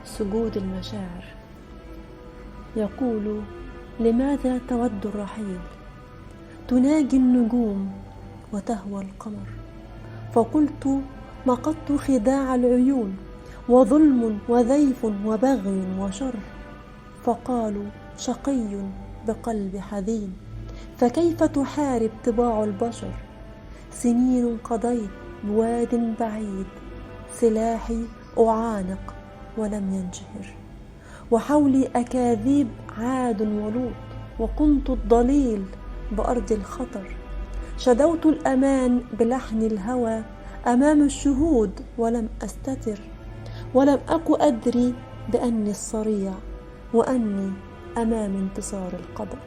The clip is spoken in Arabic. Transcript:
سجود المشاعر. يقول: لماذا تود الرحيل؟ تناجي النجوم وتهوى القمر. فقلت: مقت خداع العيون، وظلم وذيف وبغي وشر. فقالوا: شقي بقلب حزين، فكيف تحارب طباع البشر؟ سنين قضيت بواد بعيد، سلاحي أعانق ولم ينشهر. وحولي أكاذيب عاد ولوط، وكنت الضليل بأرض الخطر. شدوت الأمان بلحن الهوى أمام الشهود ولم أستتر، ولم أك أدري بأني الصريع، وأني أمام انتصار القدر.